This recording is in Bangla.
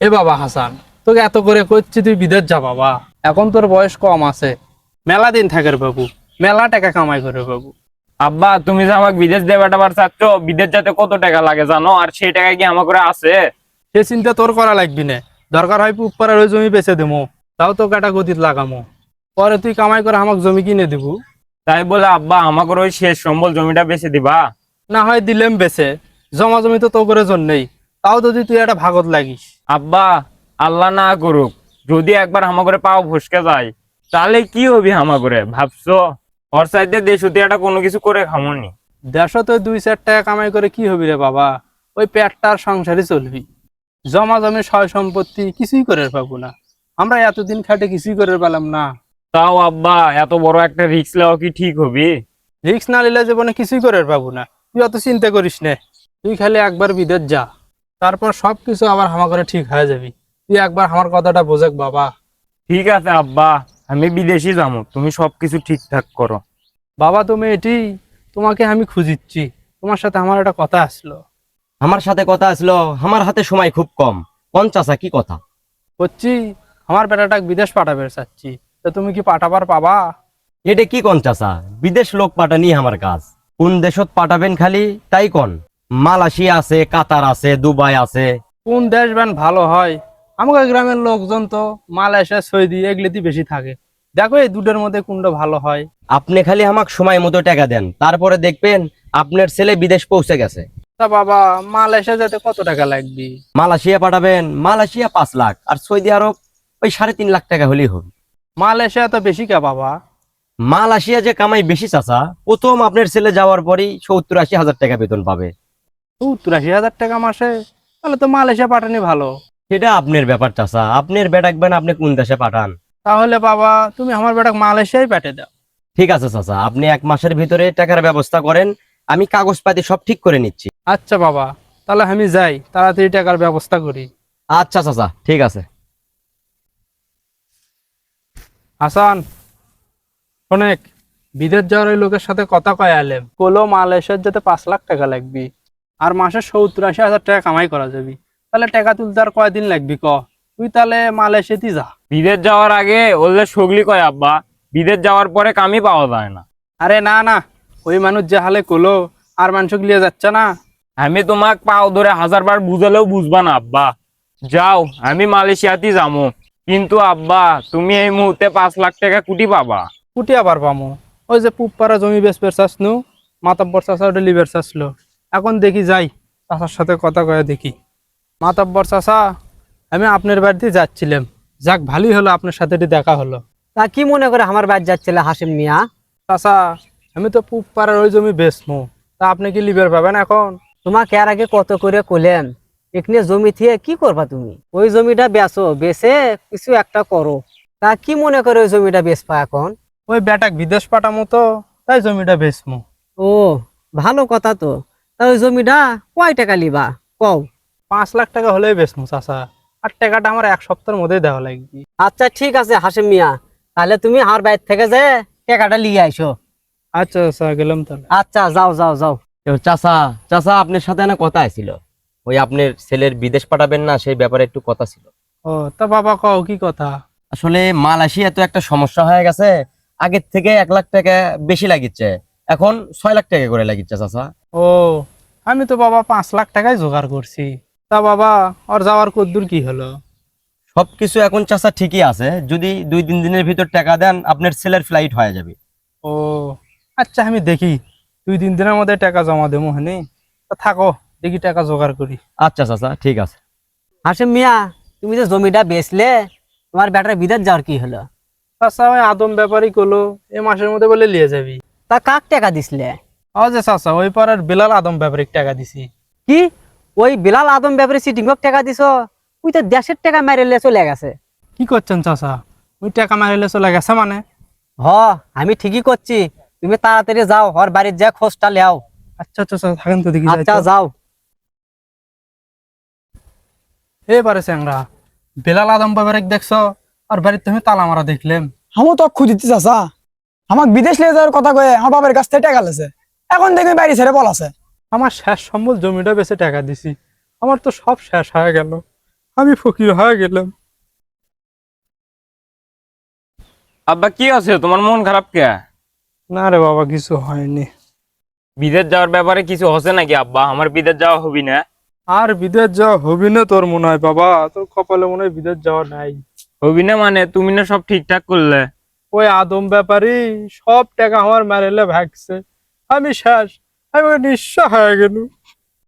এ বাবা হাসান, তোকে এত করে করছি তুই বিদেশ যা বাবা। এখন তোর বয়স কম আছে, মেলা দিন থাকার বাবু, মেলা টাকা কামাই করে বাবু। আব্বা, তুমি যে আমাকে বিদেশ দিয়ে পাঠাবার চাচ্ছ, বিদেশ যেতে কত টাকা লাগে জানো? আর সেই টাকা কি আমার করে আছে? সে চিন্তা তোর করা লাগবি না। দরকার হয় উপরের ওই জমি বেচে দেবো, তাও তো কাটা গতিত লাগামো। পরে তুই কামাই করে আমাকে জমি কিনে দিবু। তাই বলে আব্বা আমাকে ওই শেষ সম্বল জমিটা বেচে দিবা? না হয় দিলেম বেচে, জমা জমি তো তোর জন্যই। তাও যদি তুই একটা ভাগত লাগিস। আব্বা, আল্লাহ না করুক, যদি একবার আমাকে পাও ফসকে যায়, তাহলে কি হবি আমাকে ভাবছো? ওর সাইডে দেশ হতে একটা কোনো কিছু করে খামনি। দেড়শো তো 2-4 টাকা কামাই করে কি হবি রে বাবা? ওই পেটটার সংসারই চলবি। জমা জমি সয় সম্পত্তি কিছুই করে পাবো না। আমরা এতদিন খাটে কিছুই করে পেলাম না। তাও আব্বা, এত বড় একটা রিস্ক নেওয়া কি ঠিক হবি? রিক্স না নিলে জীবনে কিছুই করে পাবো না। তুই অত চিন্তা করিস নে। তুই খালি একবার বিদেশ যা, তারপর সবকিছু আবার আমার করে ঠিক হয়ে যাবি। তুই একবার আমার কথাটা বোঝাক বাবা। ঠিক আছে আব্বা, আমি বিদেশি যাবো, তুমি সবকিছু ঠিকঠাক করো। বাবা তুমি এটি, তোমাকে আমি খুঁজিচ্ছি। তোমার সাথে আমার একটা কথা আসলো। আমার সাথে কথা আসলো? আমার হাতে সময় খুব কম। কোন চাচা, কি কথা? করছি, আমার বেটাটাকে বিদেশ পাঠাবে চাচ্ছি, তো তুমি কি পাঠাবার পাবা? এটা কি কোন চাচা? বিদেশ লোক পাঠানি আমার কাজ। কোন দেশত পাঠাবেন খালি তাই কোন? মালয়েশিয়া আছে, কাতার আছে, দুবাই আছে। কোন দেশ ব্যান ভালো হয়? আমাদের গ্রামের লোকজন তো মালয়েশিয়া, সৌদি এগুলিতে বেশি থাকে। দেখো এই দুটোর মধ্যে কোনটা ভালো হয়। আপনি খালি আমাকে সময় মতো টাকা দেন, তারপরে দেখবেন আপনার ছেলে বিদেশ পৌঁছে গেছে। তা বাবা, মালয়েশিয়া যেতে কত টাকা লাগবে? মালয়েশিয়া পাঠাবেন? মালয়েশিয়া 5 লাখ, আর সৌদি আরব ওই 3.5 লাখ টাকা হলেই হবে। মালয়েশিয়া তো বেশি কে বাবা? মালয়েশিয়া যে কামাই বেশি চাচা, প্রথম আপনার ছেলে যাওয়ার পরই 70-80 হাজার টাকা বেতন পাবে। 70-80 হাজার টাকা মাসে? তাহলে তো মালয়েশিয়া পাঠানি ভালো। সেটা আপনার ব্যাপার চাচা, আপনার বেটাকবেন আপনি কোন দেশে পাঠান। তাহলে বাবা তুমি আমার বেটাকে মালয়েশিয়ায় পাঠিয়ে দাও। ঠিক আছে চাচা, আপনি 1 মাসের ভিতরে টাকার ব্যবস্থা করেন, আমি কাগজপাতি সব ঠিক করে নিচ্ছি। আচ্ছা বাবা, তাহলে আমি যাই, তাড়াতাড়ি টাকার ব্যবস্থা করি। আচ্ছা চাচা, ঠিক আছে। হাসান, অনেক বিদেশ যাওয়ার ওই লোকের সাথে কথা কয়ে আলেম, কলো মালয়েশিয়ার যেতে 5 লাখ টাকা লাগবে, আর মাসে 70-80 হাজার টাকা কামাই করা যাবে। তাহলে টাকা তুলতে আর কয়দিন লাগবি ক? তুই তাহলে মালয়েশিয়াতে যা। বিদেশ যাওয়ার আগে ওদের সগলি কয় আব্বা, বিদেশ যাওয়ার পরে কামই পাওয়া যায় না। আরে না না, ওই মানুষ যে হালে কলো, আর মানুষ লিয়ে যাচ্ছে না। আমি তোমাক পাও ধরে 1000 বার বুঝালেও বুঝবা না আব্বা। যাও, আমি মালয়েশিয়াতে যাবো, কিন্তু আব্বা তুমি এই মুহূর্তে 5 লাখ টাকা কুটি পাবা? কুটি আবার পামো? ওই যে পুপারা জমি বেচপের চাষনু, মাতাব্বর চাষা ওটা লিবের চাষলো। এখন দেখি যাই, চাষার সাথে কথা কয়ে দেখি। মাতাব্বর চাষা, আমি আপনার বাড়িতে যাচ্ছিলাম। যাক ভালোই হলো, আপনার সাথে একটু দেখা হলো। তা কি মনে করে আমার বাড়ি যাচ্ছিল হাসিম মিয়া? চাষা, আমি তো পুপারার ওই জমি বেচমু, তা আপনি কি লিবের পাবেন এখন? তোমাকে এর আগে কত করে কইলেন, এখানে জমি থেকে কি করবা তুমি? ওই জমিটা বেচো, বেচে কিছু একটা করো। তা কি মনে করে ওই জমিটা বেচবা এখন? ওই বেটাক বিদেশ পাঠামো তো, তাই জমিটা বেচমু। ও, ভালো কথা তো। তা ওই জমিটা কয় টাকা লিবা কও? 5 লাখ টাকা হলেই বেচমু চাষা, আর টাকাটা আমার 1 সপ্তাহের মধ্যেই দেওয়া লাগবে। আচ্ছা ঠিক আছে হাসিম মিয়া, তাহলে তুমি আমার বাড়ি থেকে যে টাকাটা লিয়ে আইসো। আচ্ছা চাষা, গেলাম তাহলে। আচ্ছা যাও যাও যাও। চাচা, চাচা আপনার সাথে না কথা ছিল, ওই আপনার ছেলের বিদেশ পাঠাবেন না সেই ব্যাপারে একটু কথা ছিল। ও তা বাবা কও কি কথা? আসলে মালয়েশিয়া তো একটা সমস্যা হয়ে গেছে, আগের থেকে 1 লাখ টাকা বেশি লাগিচ্ছে, এখন 6 লাখ টাকা করে লাগিচ্ছে চাচা। ও, আমি তো বাবা 5 লাখ টাকায় জোগাড় করছি। তা বাবা ওর যাওয়ার কদ্দূর কি হলো? সবকিছু এখন চাচা ঠিকই আছে, যদি 2-3 দিনের ভিতর টাকা দেন আপনার ছেলের ফ্লাইট হয়ে যাবে। ও আচ্ছা, আমি দেখি 2-3 দিনের মধ্যে টাকা জমা দেবো। হ্যাঁ, তা থাকো, দেখি টাকা জোগাড় করি। আচ্ছা চাচা, ঠিক আছে। হাসিম মিয়া, তুমি যে জমিটা বেচলে, তোমার বেটার বিদেশ যাওয়ার কি হলো? চাচা ওই আদম ব্যাপারই করলো, এ মাসের মধ্যে বলে নিয়ে যাবি। তা কাক টাকা দিছিলে? ও যে চাচা, ওই পাড়ার বিলাল আদম ব্যাপারিক টাকা দিছি। কি, ওই বিলাল আদম ব্যাপারে সিটিংক টাকা দিছো? ওই তো দেশের টাকা মেরে চলে গেছে। কি করছেন চাচা? ওই টাকা মারিলে চলে গেছে মানে? হ, আমি ঠিকই করছি। তুমি তাড়াতাড়ি যাও, ওর বাড়ির যা খোঁজটা লেও। আচ্ছা আচ্ছা চাচা, থাকেন তো দেখি। আচ্ছা যাও। এবারে চ্যাংরা, বিলাল আদম ব্যাপারিক দেখছো? আর বাড়িতে তুমি তালা মারা দেখলেন। আমও তো খুঁজিতে চাচা, আমাক বিদেশ নিয়ে যাওয়ার কথা কয়ে আমার বাবার কাছ থেকে টাকা লেছে, এখন দেখি বাড়ি ছেড়ে পলাছে। আমার শেষ সম্বল জমিটা বেচে টাকা দিছি, আমার তো সব শেষ হয়ে গেল। আমি ফকির হয়ে গেলাম। আব্বা কি আছে তোমার মন খারাপ কে? না রে বাবা, কিছু হয়নি। বিদেশ যাওয়ার ব্যাপারে কিছু হচ্ছে নাকি আব্বা? আমার বিদেশ যাওয়া হবি না? আর বিদেশ যাওয়া হবি না তোর মনে হয় বাবা? তোর কপালে মনে হয় বিদেশ যাওয়া নাই। হবি না মানে তুমি না সব ঠিকঠাক করলে? ওই আদম ব্যাপারী সব টাকা আমার মেরেলে ভাগছে। আমি শেষ, আমি নিঃস্ব হয়ে গেল।